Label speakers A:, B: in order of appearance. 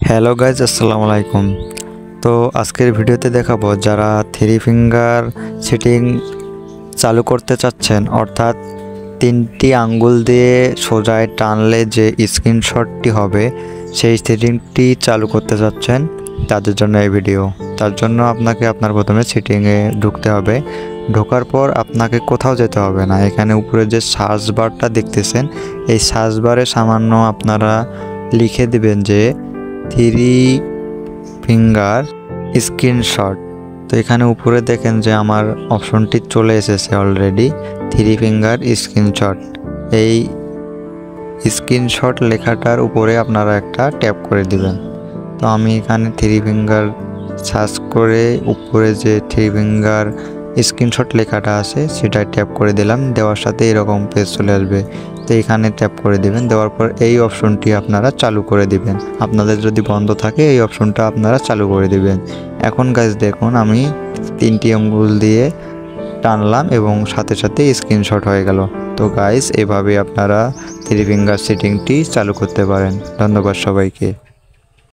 A: Hello guys, আসসালামু আলাইকুম। তো আজকের ভিডিওতে দেখাবো যারা থ্রি ফিঙ্গার সেটিং চালু করতে চাচ্ছেন, অর্থাৎ তিনটি আঙ্গুল দিয়ে সোজায় টানলে যে স্ক্রিনশটটি হবে সেই সেটিংটি চালু করতে চাচ্ছেন, তাদের জন্য এই ভিডিও। তার জন্য আপনাকে আপনার প্রথমে সেটিংয়ে ঢুকতে হবে। ঢোকার পর আপনাকে কোথাও যেতে হবে না, এখানে উপরে যে সার্চ বারটা দেখতেছেন এই সার্চ বারে সামান্য আপনারা লিখে দেবেন যে থ্রি ফিঙ্গার স্ক্রিনশট। তো এখানে উপরে দেখেন যে আমার অপশনটি চলে এসেছে অলরেডি, থ্রি ফিঙ্গার স্ক্রিনশট। এই স্ক্রিনশট লেখাটার উপরে আপনারা একটা ট্যাপ করে দিবেন। তো আমি এখানে থ্রি ফিঙ্গার সার্চ করে উপরে যে থ্রি ফিঙ্গার স্ক্রিনশট লেখাটা আছে সেটা ট্যাপ করে দিলাম। দেওয়ার সাথে এরকম পেজ চলে আসবে। তো এখানে ট্যাপ করে দিবেন। দেওয়ার পর এই অপশনটি আপনারা চালু করে দিবেন। আপনাদের যদি বন্ধ থাকে এই অপশনটা আপনারা চালু করে দিবেন। এখন গাইজ দেখুন আমি তিনটি আঙ্গুল দিয়ে টানলাম এবং সাথে সাথে স্ক্রিনশট হয়ে গেল। তো গাইজ এভাবে আপনারা থ্রি ফিঙ্গার সেটিংটি চালু করতে পারেন। ধন্যবাদ সবাইকে।